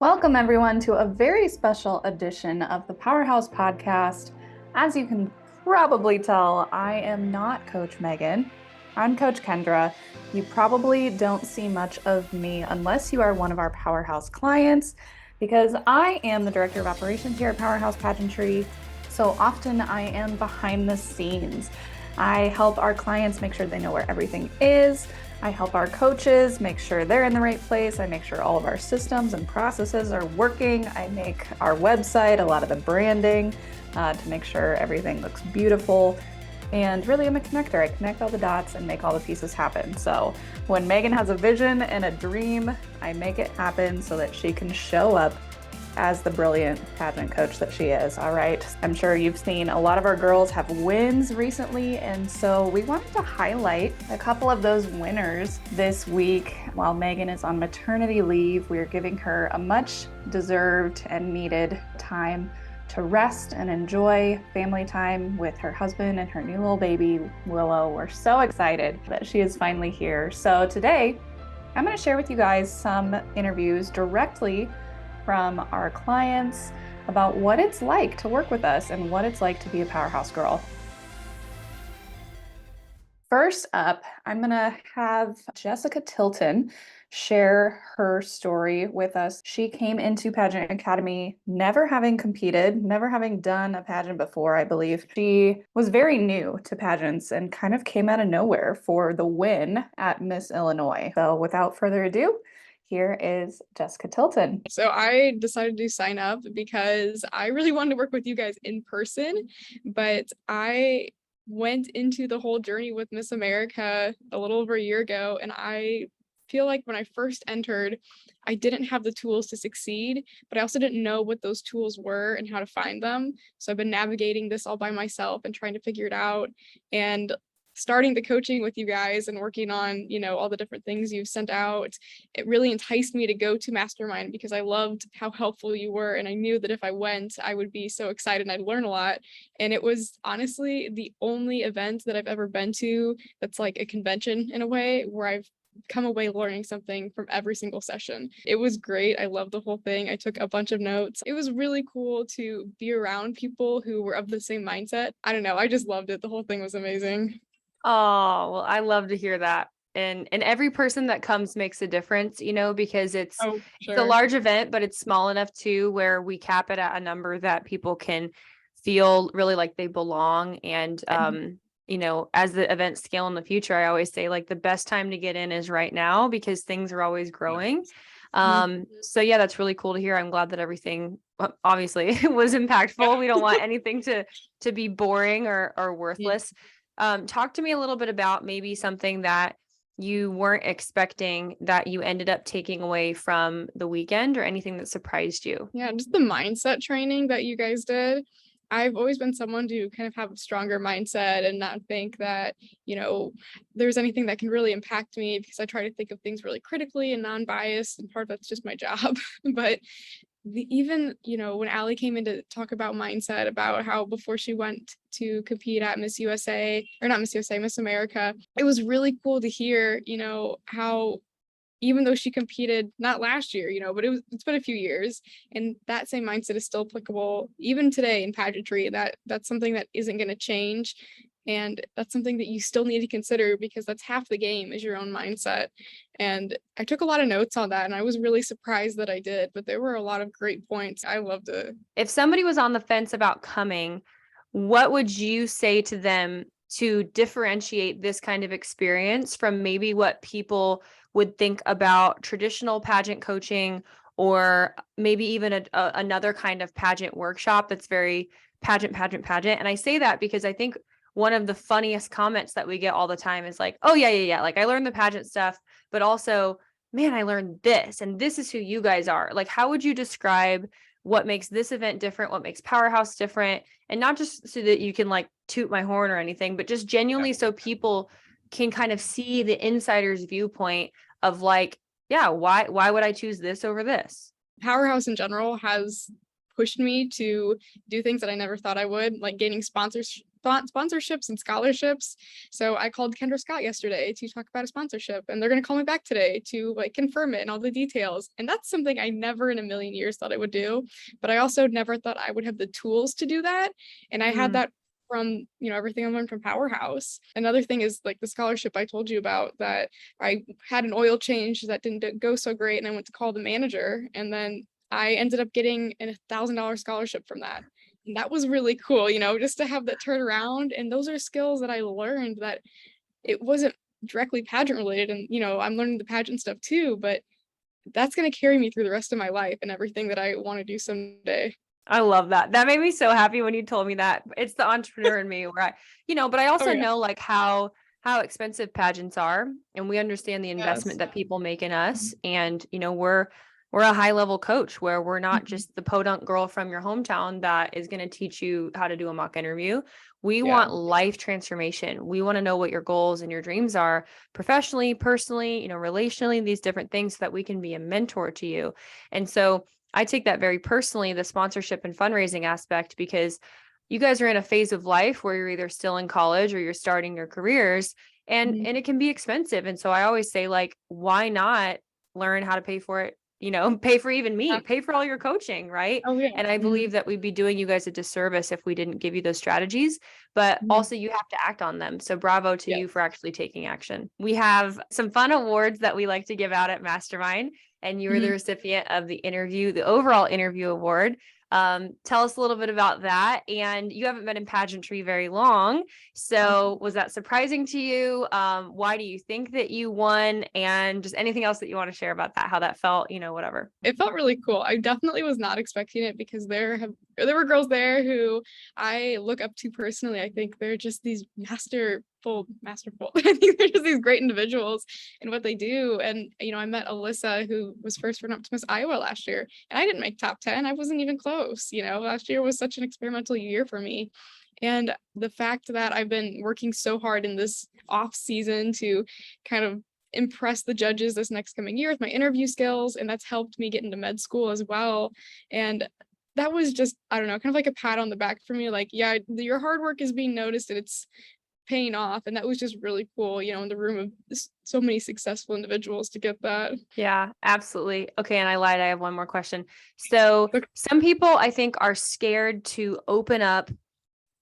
Welcome, everyone, to a very special edition of the Powerhouse Podcast. As you can probably tell, I am not Coach Megan. I'm Coach Kendra. You probably don't see much of me unless you are one of our Powerhouse clients, because I am the Director of Operations here at Powerhouse Pageantry. So often I am behind the scenes. I help our clients make sure they know where everything is. I help our coaches make sure they're in the right place. I make sure all of our systems and processes are working. I make our website, a lot of the branding, to make sure everything looks beautiful. And really, I'm a connector. I connect all the dots and make all the pieces happen. So when Megan has a vision and a dream, I make it happen so that she can show up as the brilliant pageant coach that she is. All right. I'm sure you've seen a lot of our girls have wins recently. And so we wanted to highlight a couple of those winners this week. While Megan is on maternity leave, we're giving her a much deserved and needed time to rest and enjoy family time with her husband and her new little baby, Willow. We're so excited that she is finally here. So today, I'm going to share with you guys some interviews directly from our clients about what it's like to work with us and what it's like to be a Powerhouse girl. First up, I'm going to have Jessica Tilton share her story with us. She came into Pageant Academy never having competed, never having done a pageant before, I believe. She was very new to pageants and kind of came out of nowhere for the win at Miss Illinois. So without further ado, here is Jessica Tilton. So I decided to sign up because I really wanted to work with you guys in person, but I went into the whole journey with Miss America a little over a year ago, and I feel like when I first entered, I didn't have the tools to succeed, but I also didn't know what those tools were and how to find them. So I've been navigating this all by myself and trying to figure it out, and starting the coaching with you guys and working on, all the different things you've sent out. It really enticed me to go to Mastermind because I loved how helpful you were. And I knew that if I went, I would be so excited and I'd learn a lot. And it was honestly the only event that I've ever been to that's like a convention in a way where I've come away learning something from every single session. It was great. I loved the whole thing. I took a bunch of notes. It was really cool to be around people who were of the same mindset. I don't know. I just loved it. The whole thing was amazing. Oh, well, I love to hear that. And every person that comes makes a difference, because it's a large event, but it's small enough too, where we cap it at a number that people can feel really like they belong. And, as the events scale in the future, I always say like the best time to get in is right now because things are always growing. So yeah, that's really cool to hear. I'm glad that everything obviously was impactful. We don't want anything to be boring or worthless. Talk to me a little bit about maybe something that you weren't expecting that you ended up taking away from the weekend or anything that surprised you. Yeah, just the mindset training that you guys did. I've always been someone to kind of have a stronger mindset and not think that, there's anything that can really impact me because I try to think of things really critically and non-biased, and part of that's just my job. But even when Allie came in to talk about mindset, about how before she went to compete at Miss USA, or not Miss USA, Miss America, it was really cool to hear, how even though she competed not last year, but it's been a few years, and that same mindset is still applicable even today in pageantry. That's something that isn't going to change. And that's something that you still need to consider because that's half the game is your own mindset. And I took a lot of notes on that and I was really surprised that I did, but there were a lot of great points. I loved it. If somebody was on the fence about coming, what would you say to them to differentiate this kind of experience from maybe what people would think about traditional pageant coaching or maybe even another kind of pageant workshop that's very pageant? And I say that because I think one of the funniest comments that we get all the time is like, oh yeah. Like I learned the pageant stuff, but also, man, I learned this, and this is who you guys are. Like, how would you describe what makes this event different? What makes Powerhouse different? And not just so that you can like toot my horn or anything, but just genuinely so people can kind of see the insider's viewpoint of like, yeah, why would I choose this over this? Powerhouse in general has pushed me to do things that I never thought I would, like gaining sponsorships and scholarships. So I called Kendra Scott yesterday to talk about a sponsorship, and they're going to call me back today to like confirm it and all the details. And that's something I never in a million years thought I would do, but I also never thought I would have the tools to do that. And I had that from, everything I learned from Powerhouse. Another thing is like the scholarship I told you about, that I had an oil change that didn't go so great, and I went to call the manager, and then I ended up getting a $1,000 scholarship from that. And that was really cool, just to have that turnaround. And those are skills that I learned, that it wasn't directly pageant related. And, I'm learning the pageant stuff too, but that's going to carry me through the rest of my life and everything that I want to do someday. I love that. That made me so happy when you told me that. It's the entrepreneur in me where but I also know like how expensive pageants are, and we understand the investment that people make in us. And, we're a high level coach where we're not just the podunk girl from your hometown that is going to teach you how to do a mock interview. We want life transformation. We want to know what your goals and your dreams are professionally, personally, relationally, these different things, so that we can be a mentor to you. And so I take that very personally, the sponsorship and fundraising aspect, because you guys are in a phase of life where you're either still in college or you're starting your careers, and it can be expensive. And so I always say, like, why not learn how to pay for it? Pay for even me, pay for all your coaching, right? Oh, yeah. And I believe that we'd be doing you guys a disservice if we didn't give you those strategies, but also you have to act on them. So bravo to you for actually taking action. We have some fun awards that we like to give out at Mastermind, and you were the recipient of the overall interview award. Tell us a little bit about that. And you haven't been in pageantry very long. So was that surprising to you? Why do you think that you won? And just anything else that you want to share about that, how that felt, whatever. It felt really cool. I definitely was not expecting it, because there were girls there who I look up to personally. I think they're just these masterful. I think they're just these great individuals in what they do. And, I met Alyssa, who was first run up to Miss Iowa last year, and I didn't make top 10. I wasn't even close. Last year was such an experimental year for me. And the fact that I've been working so hard in this off season to kind of impress the judges this next coming year with my interview skills, and that's helped me get into med school as well. And that was just, I don't know, kind of like a pat on the back for me. Like, yeah, your hard work is being noticed and it's paying off. And that was just really cool, in the room of so many successful individuals to get that. Yeah, absolutely. Okay. And I lied. I have one more question. So some people, I think, are scared to open up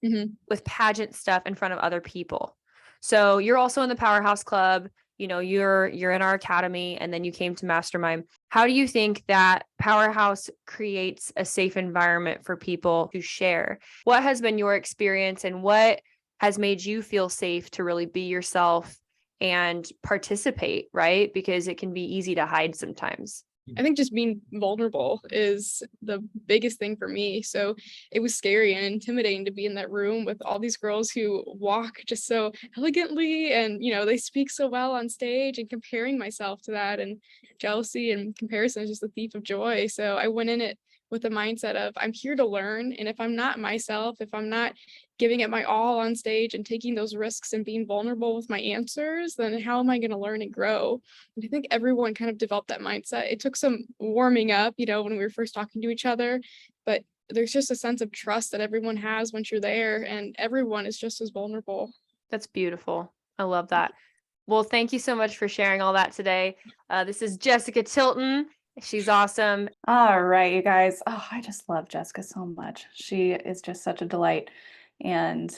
with pageant stuff in front of other people. So you're also in the Powerhouse Club, you're in our academy, and then you came to Mastermind. How do you think that Powerhouse creates a safe environment for people to share? What has been your experience, and what has made you feel safe to really be yourself and participate, right? Because it can be easy to hide sometimes. I think just being vulnerable is the biggest thing for me. So it was scary and intimidating to be in that room with all these girls who walk just so elegantly, and, they speak so well on stage, and comparing myself to that, and jealousy and comparison is just a thief of joy. So I went in it with the mindset of, I'm here to learn. And if I'm not myself, if I'm not giving it my all on stage and taking those risks and being vulnerable with my answers, then how am I going to learn and grow? And I think everyone kind of developed that mindset. It took some warming up, when we were first talking to each other, but there's just a sense of trust that everyone has once you're there, and everyone is just as vulnerable. That's beautiful. I love that. Well, thank you so much for sharing all that today. This is Jessica Tilton. She's awesome. All right, you guys. Oh, I just love Jessica so much. She is just such a delight. And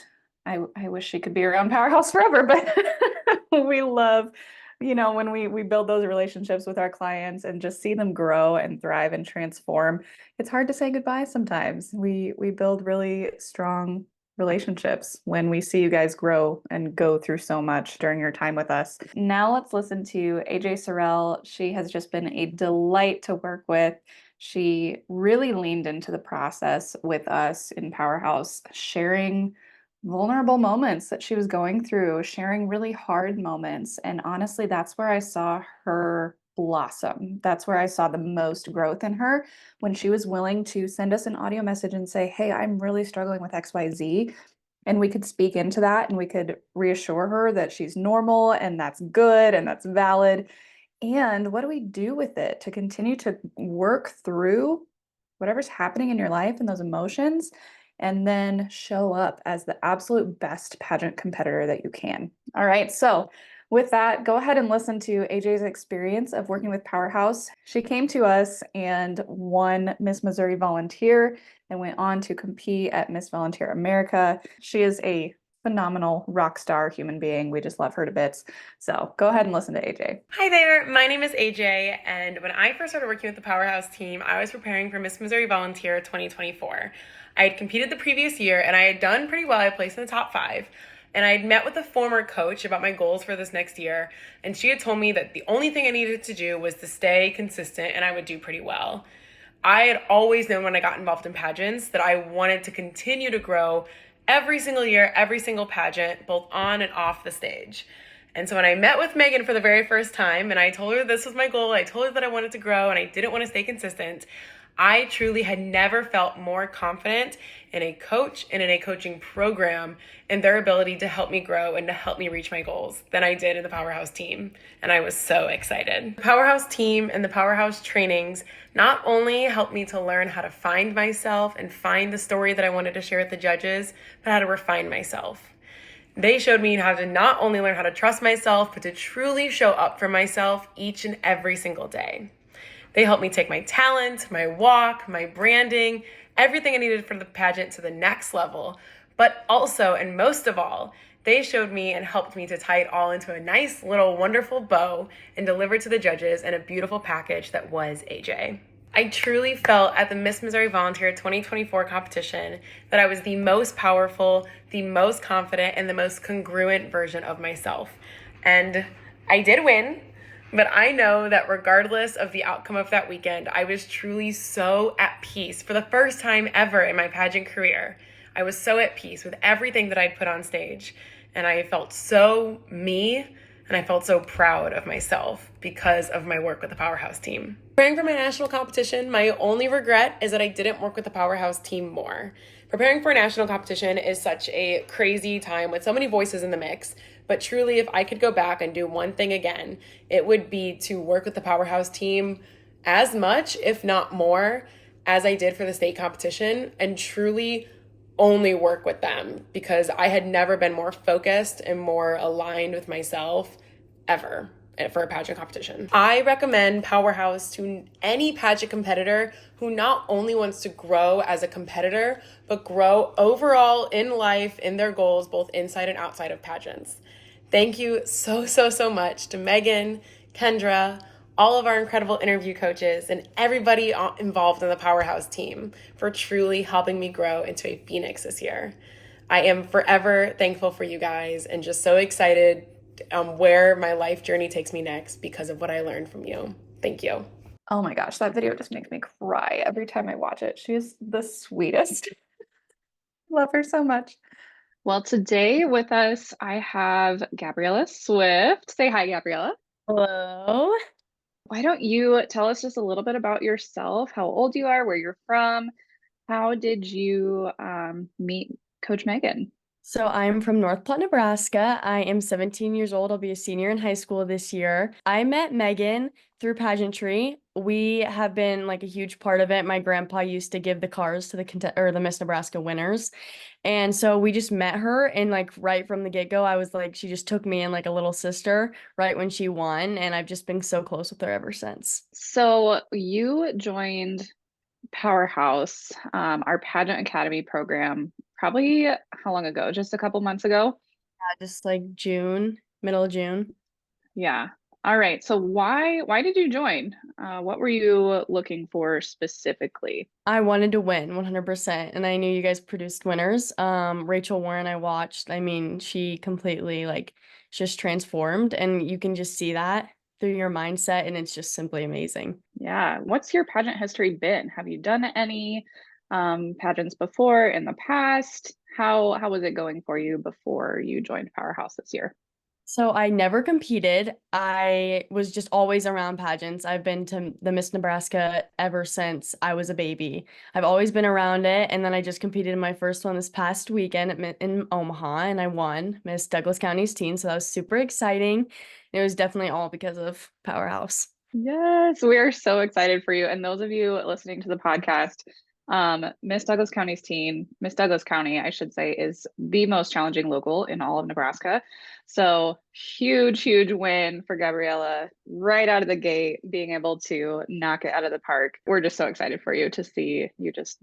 I wish she could be around Powerhouse forever, but we love, when we build those relationships with our clients and just see them grow and thrive and transform. It's hard to say goodbye sometimes. We build really strong relationships when we see you guys grow and go through so much during your time with us. Now let's listen to AJ Sorrell. She has just been a delight to work with. She really leaned into the process with us in Powerhouse, sharing vulnerable moments that she was going through, sharing really hard moments. And honestly, that's where I saw her blossom. That's where I saw the most growth in her, when she was willing to send us an audio message and say, hey, I'm really struggling with XYZ. And we could speak into that, and we could reassure her that she's normal and that's good and that's valid. And what do we do with it to continue to work through whatever's happening in your life and those emotions, and then show up as the absolute best pageant competitor that you can. All right, so with that, go ahead and listen to AJ's experience of working with Powerhouse. She came to us and won Miss Missouri Volunteer and went on to compete at Miss Volunteer America. She is a phenomenal rock star human being. We just love her to bits. So go ahead and listen to AJ. Hi there, my name is AJ, and when I first started working with the Powerhouse team, I was preparing for Miss Missouri Volunteer 2024. I had competed the previous year and I had done pretty well. I placed in the top 5. And I had met with a former coach about my goals for this next year, and she had told me that the only thing I needed to do was to stay consistent and I would do pretty well. I had always known when I got involved in pageants that I wanted to continue to grow every single year, every single pageant, both on and off the stage. And so when I met with Megan for the very first time and I told her this was my goal, I told her that I wanted to grow and I didn't want to stay consistent, I truly had never felt more confident in a coach and in a coaching program and their ability to help me grow and to help me reach my goals than I did in the Powerhouse team. And I was so excited. The Powerhouse team and the Powerhouse trainings not only helped me to learn how to find myself and find the story that I wanted to share with the judges, but how to refine myself. They showed me how to not only learn how to trust myself, but to truly show up for myself each and every single day. They helped me take my talent, my walk, my branding, everything I needed for the pageant to the next level. But also, and most of all, they showed me and helped me to tie it all into a nice little wonderful bow and deliver to the judges in a beautiful package that was AJ. I truly felt at the Miss Missouri Volunteer 2024 competition that I was the most powerful, the most confident, and the most congruent version of myself. And I did win. But I know that regardless of the outcome of that weekend, I was truly so at peace for the first time ever in my pageant career. I was so at peace with everything that I'd put on stage. And I felt so me, and I felt so proud of myself because of my work with the Powerhouse team. Preparing for my national competition, my only regret is that I didn't work with the Powerhouse team more. Preparing for a national competition is such a crazy time with so many voices in the mix. But truly, if I could go back and do one thing again, it would be to work with the Powerhouse team as much, if not more, as I did for the state competition, and truly only work with them because I had never been more focused and more aligned with myself ever for a pageant competition. I recommend Powerhouse to any pageant competitor who not only wants to grow as a competitor, but grow overall in life, in their goals, both inside and outside of pageants. Thank you so much to Megan, Kendra, all of our incredible interview coaches, and everybody involved in the Powerhouse team for truly helping me grow into a phoenix this year. I am forever thankful for you guys and just so excited where my life journey takes me next because of what I learned from you. Thank you. Oh my gosh, that video just makes me cry every time I watch it. She is the sweetest. Love her so much. Well, today with us, I have Gabriella Swift. Say hi, Gabriella. Hello. Why don't you tell us just a little bit about yourself, how old you are, where you're from? How did you meet Coach Megan? So I'm from North Platte, Nebraska. I am 17 years old. I'll be a senior in high school this year. I met Megan through pageantry. We have been like a huge part of it. My grandpa used to give the cars to the Miss Nebraska winners. And so we just met her, and like right from the get-go, I was like, she just took me in like a little sister right when she won, and I've just been so close with her ever since. So you joined Powerhouse, our Pageant Academy program, probably how long ago? Just a couple months ago? Just like June, middle of June. Yeah. All right. So why did you join? What were you looking for specifically? I wanted to win 100%, and I knew you guys produced winners. Rachel Warren, I watched. I mean, she completely like just transformed, and you can just see that through your mindset, and it's just simply amazing. Yeah. What's your pageant history been? Have you done any pageants before in the past? How was it going for you before you joined Powerhouse this year? So I never competed. I was just always around pageants. I've been to the Miss Nebraska ever since I was a baby. I've always been around it. And then I just competed in my first one this past weekend in Omaha, and I won Miss Douglas County's teen. So that was super exciting. It was definitely all because of Powerhouse. Yes, we are so excited for you. And those of you listening to the podcast, Miss Douglas County, I should say, is the most challenging local in all of Nebraska. So huge win for Gabriella right out of the gate, being able to knock it out of the park. We're just so excited for you to see you just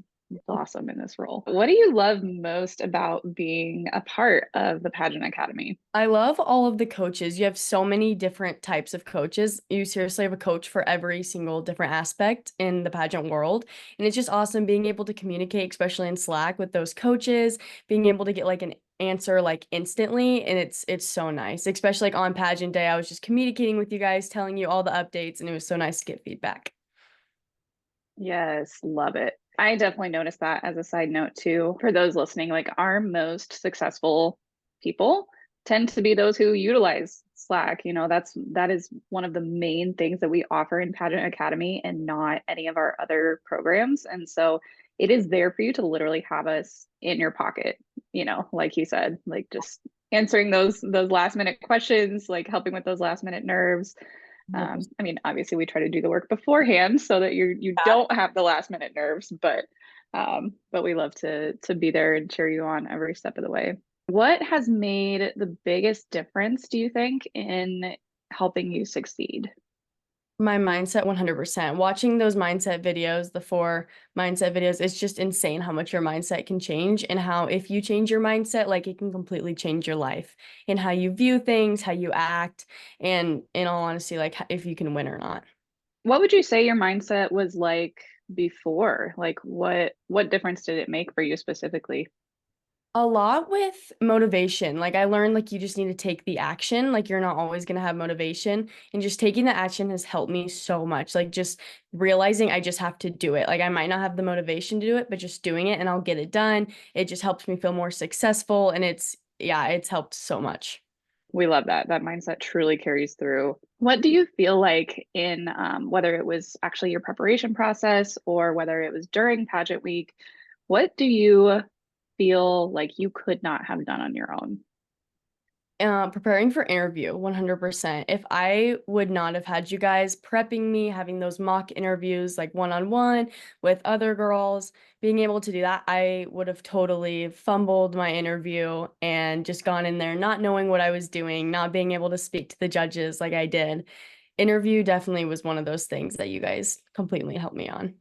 blossom in this role. What do you love most about being a part of the Pageant Academy? I love all of the coaches. You have so many different types of coaches. You seriously have a coach for every single different aspect in the pageant world. And it's just awesome being able to communicate, especially in Slack with those coaches, being able to get like an answer like instantly. And it's so nice, especially like on pageant day. I was just communicating with you guys, telling you all the updates, and it was so nice to get feedback. Yes, love it. I definitely noticed that as a side note too. For those listening, like our most successful people tend to be those who utilize Slack. That is one of the main things that we offer in Pageant Academy and not any of our other programs. And so it is there for you to literally have us in your pocket, like you said, like just answering those last minute questions, like helping with those last minute nerves. I mean, obviously we try to do the work beforehand so that you don't have the last minute nerves, but we love to be there and cheer you on every step of the way. What has made the biggest difference, do you think, in helping you succeed? My mindset 100%. Watching those mindset videos, the 4 mindset videos, it's just insane how much your mindset can change, and how if you change your mindset, like it can completely change your life and how you view things, how you act, and in all honesty, like if you can win or not. What would you say your mindset was like before? Like what difference did it make for you specifically? A lot with motivation. Like I learned like you just need to take the action. Like you're not always going to have motivation, and just taking the action has helped me so much. Like just realizing I just have to do it. Like I might not have the motivation to do it, but just doing it and I'll get it done. It just helps me feel more successful, and it's helped so much. We love that. That mindset truly carries through. What do you feel like in whether it was actually your preparation process or whether it was during pageant week? What do you feel like you could not have done on your own? Preparing for interview 100%. If I would not have had you guys prepping me, having those mock interviews like one-on-one with other girls, being able to do that, I would have totally fumbled my interview and just gone in there not knowing what I was doing, not being able to speak to the judges like I did. Interview definitely was one of those things that you guys completely helped me on.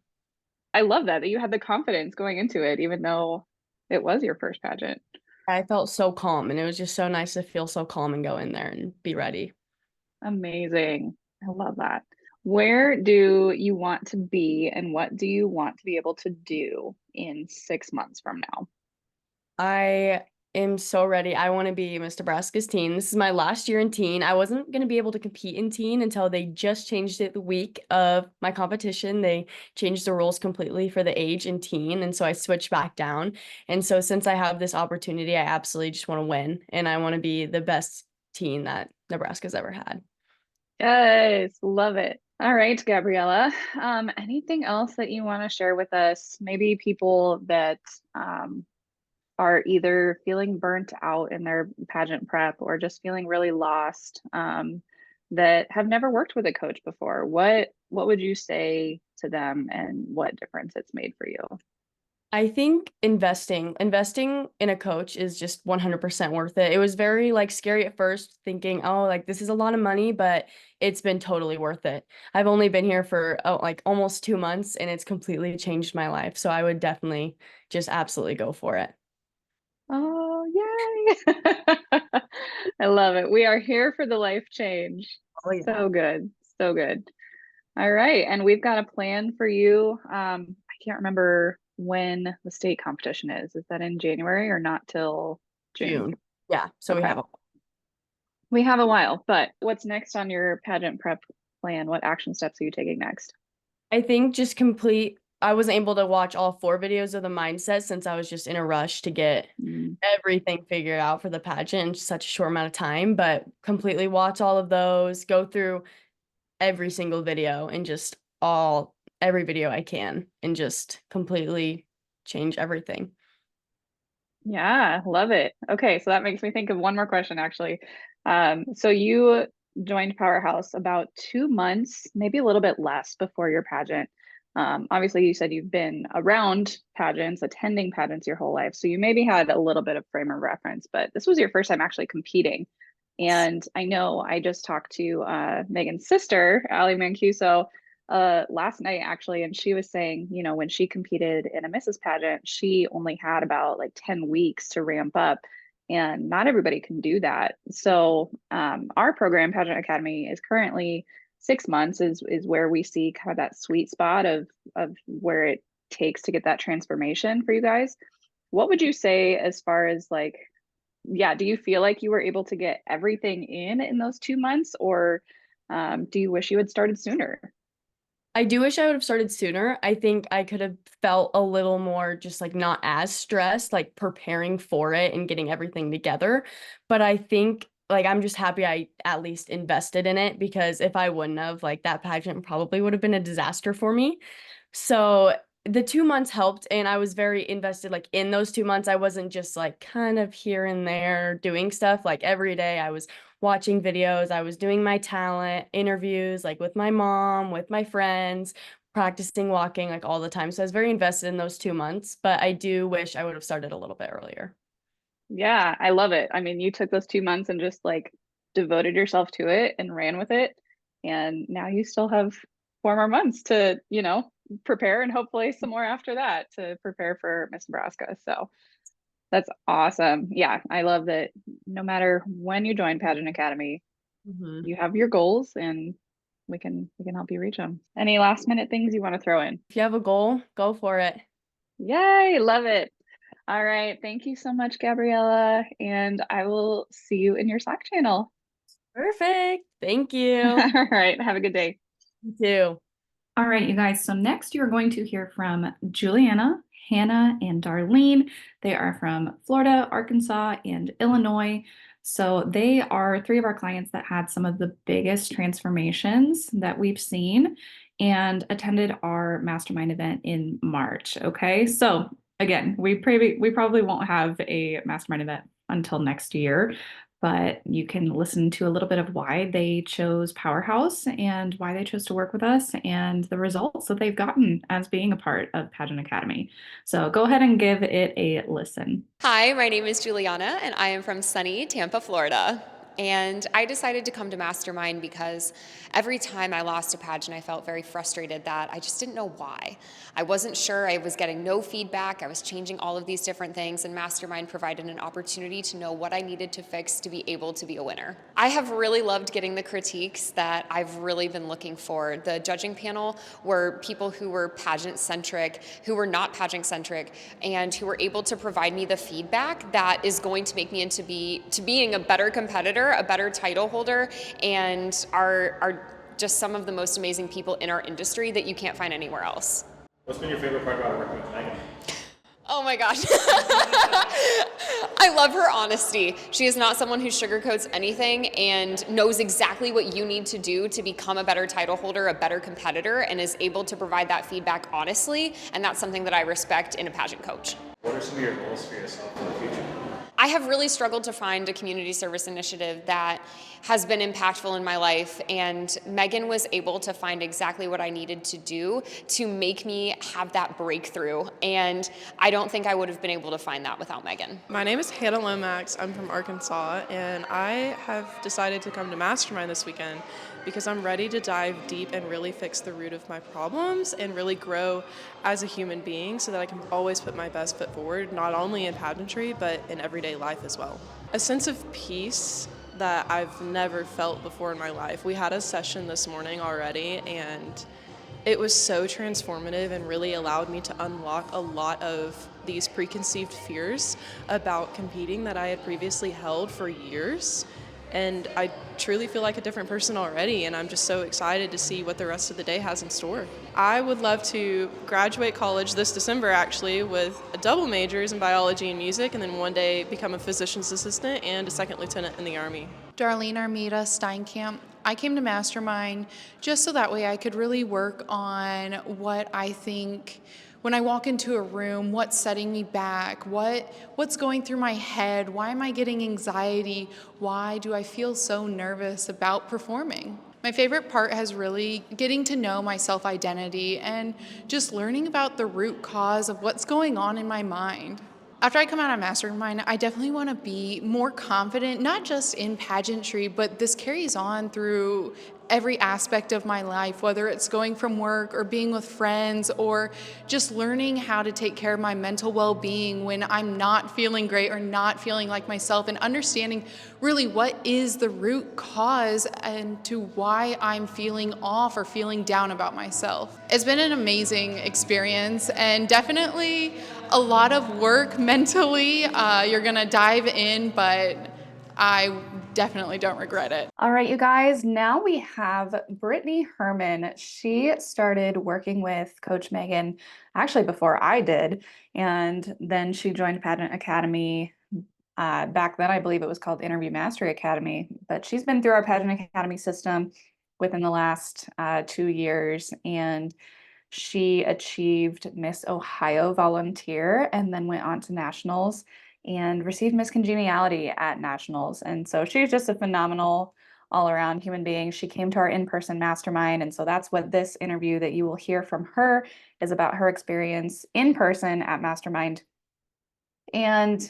I love that you had the confidence going into it, even though it was your first pageant. I felt so calm, and it was just so nice to feel so calm and go in there and be ready. Amazing. I love that. Where do you want to be and what do you want to be able to do in 6 months from now? I am so ready. I want to be Miss Nebraska's teen. This is my last year in teen. I wasn't going to be able to compete in teen until they just changed it the week of my competition. They changed the rules completely for the age in teen, and so I switched back down. And so since I have this opportunity, I absolutely just want to win, and I want to be the best teen that Nebraska's ever had. Yes, love it. All right, Gabriella. Anything else that you want to share with us? Maybe people that are either feeling burnt out in their pageant prep or just feeling really lost, that have never worked with a coach before. What would you say to them, and what difference it's made for you? I think investing in a coach is just 100% worth it. It was very like scary at first, thinking, oh, like this is a lot of money, but it's been totally worth it. I've only been here for like almost 2 months, and it's completely changed my life. So I would definitely just absolutely go for it. Oh, yay. I love it. We are here for the life change. Oh, yeah. So good. So good. All right. And we've got a plan for you. I can't remember when the state competition is. Is that in January or not till June? Yeah. So Okay. We have a while, but what's next on your pageant prep plan? What action steps are you taking next? I think I wasn't able to watch all 4 videos of the mindset since I was just in a rush to get everything figured out for the pageant in such a short amount of time, but completely watch all of those, go through every single video and just every video I can, and just completely change everything. Yeah, love it. Okay, so that makes me think of one more question actually. So you joined Powerhouse about 2 months, maybe a little bit less before your pageant. Obviously, you said you've been around pageants, attending pageants your whole life. So you maybe had a little bit of frame of reference, but this was your first time actually competing. And I know I just talked to Megan's sister, Ali Mancuso, last night actually, and she was saying, you know, when she competed in a Mrs. pageant, she only had about like 10 weeks to ramp up, and not everybody can do that. So our program, Pageant Academy, is currently 6 months is where we see kind of that sweet spot of where it takes to get that transformation for you guys. What would you say as far as like, yeah, do you feel like you were able to get everything in those 2 months, or do you wish you had started sooner? I do wish I would have started sooner. I think I could have felt a little more just like not as stressed, like preparing for it and getting everything together. But I think like I'm just happy I at least invested in it, because if I wouldn't have, like that pageant probably would have been a disaster for me. So the 2 months helped, and I was very invested like in those 2 months. I wasn't just like kind of here and there doing stuff. Like every day I was watching videos, I was doing my talent interviews like with my mom, with my friends, practicing walking like all the time. So I was very invested in those 2 months, but I do wish I would have started a little bit earlier. Yeah, I love it. I mean, you took those 2 months and just like devoted yourself to it and ran with it. And now you still have 4 more months to, you know, prepare, and hopefully some more after that to prepare for Miss Nebraska. So that's awesome. Yeah, I love that no matter when you join Pageant Academy, you have your goals, and we can help you reach them. Any last minute things you want to throw in? If you have a goal, go for it. Yay, love it. All right. Thank you so much, Gabriella. And I will see you in your Slack channel. Perfect. Thank you. All right. Have a good day. You too. All right, you guys. So next you're going to hear from Juliana, Hannah, and Darlene. They are from Florida, Arkansas, and Illinois. So they are three of our clients that had some of the biggest transformations that we've seen and attended our mastermind event in March. Okay, so again, we probably won't have a mastermind event until next year, but you can listen to a little bit of why they chose Powerhouse and why they chose to work with us and the results that they've gotten as being a part of Pageant Academy. So go ahead and give it a listen. Hi, my name is Juliana, and I am from sunny Tampa, Florida. And I decided to come to Mastermind because every time I lost a pageant, I felt very frustrated that I just didn't know why. I wasn't sure, I was getting no feedback, I was changing all of these different things, and Mastermind provided an opportunity to know what I needed to fix to be able to be a winner. I have really loved getting the critiques that I've really been looking for. The judging panel were people who were pageant-centric, who were not pageant-centric, and who were able to provide me the feedback that is going to make me into being a better competitor, a better title holder, and are just some of the most amazing people in our industry that you can't find anywhere else. What's been your favorite part about working with Megan? Oh my gosh. I love her honesty. She is not someone who sugarcoats anything and knows exactly what you need to do to become a better title holder, a better competitor, and is able to provide that feedback honestly, and that's something that I respect in a pageant coach. What are some of your goals for yourself in the future? I have really struggled to find a community service initiative that has been impactful in my life, and Megan was able to find exactly what I needed to do to make me have that breakthrough, and I don't think I would have been able to find that without Megan. My name is Hannah Lomax. I'm from Arkansas, and I have decided to come to Mastermind this weekend because I'm ready to dive deep and really fix the root of my problems and really grow as a human being so that I can always put my best foot forward, not only in pageantry, but in everyday life as well. A sense of peace that I've never felt before in my life. We had a session this morning already, and it was so transformative and really allowed me to unlock a lot of these preconceived fears about competing that I had previously held for years. And I truly feel like a different person already, and I'm just so excited to see what the rest of the day has in store. I would love to graduate college this December, actually, with a double majors in biology and music, and then one day become a physician's assistant and a second lieutenant in the Army. Darlene Armida Steinkamp. I came to Mastermind just so that way I could really work on what I think when I walk into a room, what's setting me back, what's going through my head, why am I getting anxiety, why do I feel so nervous about performing? My favorite part has really getting to know my self-identity and just learning about the root cause of what's going on in my mind. After I come out of Mastermind, I definitely want to be more confident, not just in pageantry, but this carries on through every aspect of my life, whether it's going from work or being with friends or just learning how to take care of my mental well-being when I'm not feeling great or not feeling like myself, and understanding really what is the root cause and to why I'm feeling off or feeling down about myself. It's been an amazing experience and definitely a lot of work mentally. You're gonna dive in, but I definitely don't regret it. All right, you guys, now we have Brittany Herman. She started working with Coach Megan actually before I did, and then she joined Pageant Academy. Back then, I believe it was called Interview Mastery Academy, but she's been through our Pageant Academy system within the last 2 years, and she achieved Miss Ohio Volunteer and then went on to nationals and received Miss Congeniality at nationals. And so she's just a phenomenal all-around human being. She came to our in-person mastermind, and so that's what this interview that you will hear from her is about, her experience in person at mastermind. And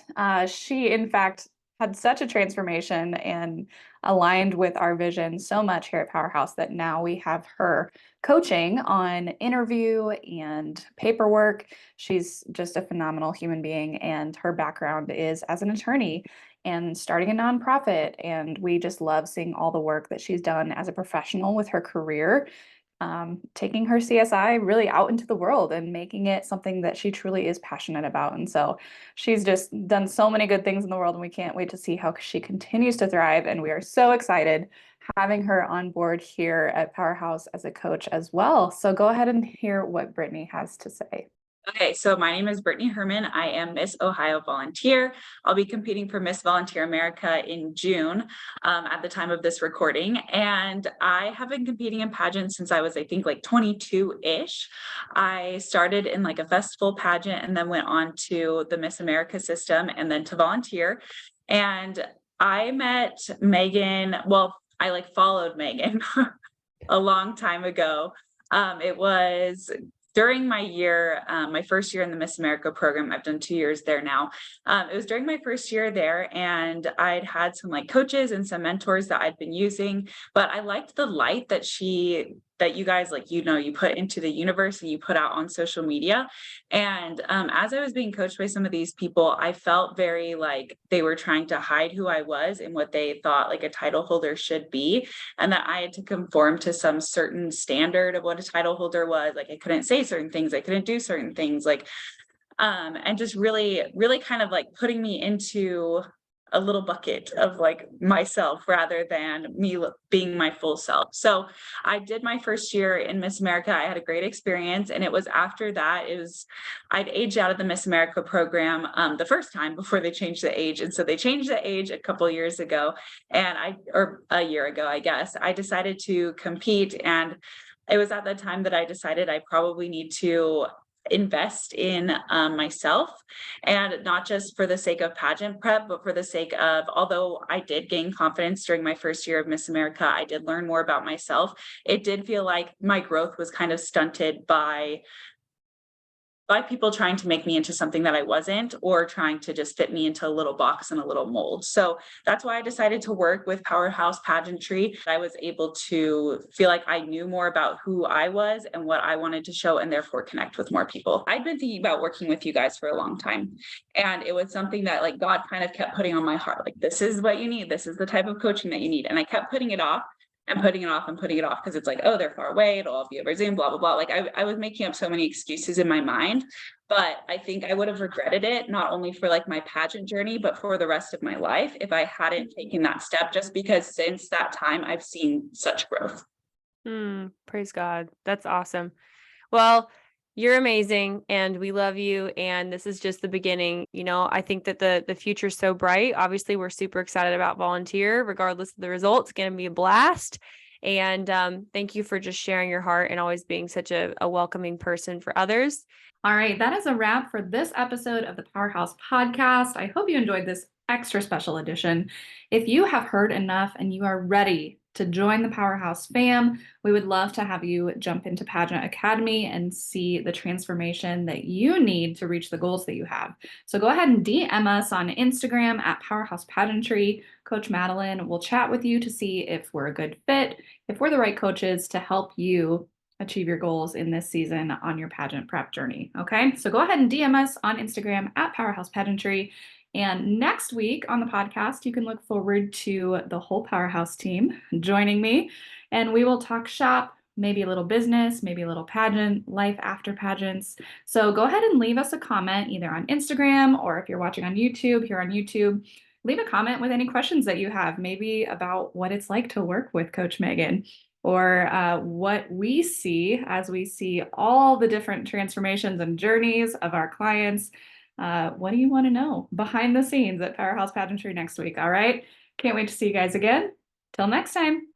she, in fact, had such a transformation and aligned with our vision so much here at Powerhouse that now we have her coaching on interview and paperwork. She's just a phenomenal human being, and her background is as an attorney and starting a nonprofit. And we just love seeing all the work that she's done as a professional with her career, taking her CSI really out into the world and making it something that she truly is passionate about. And so she's just done so many good things in the world, and we can't wait to see how she continues to thrive. And we are so excited having her on board here at Powerhouse as a coach as well. So go ahead and hear what Brittany has to say. Okay, so my name is Brittany Herman. I am Miss Ohio Volunteer. I'll be competing for Miss Volunteer America in June at the time of this recording. And I have been competing in pageants since I was, I think, like 22-ish. I started in like a festival pageant and then went on to the Miss America system and then to volunteer. And I met Megan, well, I like followed Megan a long time ago. It was during my year, my first year in the Miss America program. I've done 2 years there now. It was during my first year there, and I'd had some like coaches and some mentors that I'd been using, but I liked the light that you guys, like, you put into the universe and you put out on social media. And as I was being coached by some of these people, I felt very like they were trying to hide who I was and what they thought like a title holder should be, and that I had to conform to some certain standard of what a title holder was. Like I couldn't say certain things, I couldn't do certain things, like and just really, really kind of like putting me into a little bucket of like myself rather than me being my full self. So I did my first year in Miss America. I had a great experience. And it was after that, I'd aged out of the Miss America program the first time before they changed the age. And so they changed the age a couple of years ago, or a year ago, I guess. I decided to compete. And it was at that time that I decided I probably need to invest in myself, and not just for the sake of pageant prep, but for the sake of, although I did gain confidence during my first year of Miss America, I did learn more about myself. It did feel like my growth was kind of stunted by people trying to make me into something that I wasn't, or trying to just fit me into a little box and a little mold. So that's why I decided to work with Powerhouse Pageantry. I was able to feel like I knew more about who I was and what I wanted to show, and therefore connect with more people. I'd been thinking about working with you guys for a long time, and it was something that like God kind of kept putting on my heart. Like, this is what you need. This is the type of coaching that you need. And I kept putting it off and putting it off and putting it off, because it's like, oh, they're far away, it'll all be over Zoom, blah, blah, blah. Like I was making up so many excuses in my mind, but I think I would have regretted it, not only for like my pageant journey, but for the rest of my life if I hadn't taken that step, just because since that time, I've seen such growth. Praise God. That's awesome. Well, you're amazing and we love you. And this is just the beginning. I think that the future's so bright. Obviously, we're super excited about volunteer, regardless of the results. It's going to be a blast. And thank you for just sharing your heart and always being such a welcoming person for others. All right, that is a wrap for this episode of the Powerhouse Podcast. I hope you enjoyed this extra special edition. If you have heard enough and you are ready to join the Powerhouse fam. We would love to have you jump into Pageant Academy and see the transformation that you need to reach the goals that you have. So go ahead and DM us on Instagram at Powerhouse Pageantry. Coach Madeline will chat with you to see if we're a good fit, if we're the right coaches to help you achieve your goals in this season on your pageant prep journey. Okay, so go ahead and DM us on Instagram at Powerhouse Pageantry. And next week on the podcast, you can look forward to the whole Powerhouse team joining me, and we will talk shop, maybe a little business, maybe a little pageant, life after pageants. So go ahead and leave us a comment either on Instagram, or if you're watching on YouTube, here on YouTube, leave a comment with any questions that you have, maybe about what it's like to work with Coach Megan, or what we see as we see all the different transformations and journeys of our clients. What do you want to know behind the scenes at Powerhouse Pageantry next week? All right. Can't wait to see you guys again. Till next time.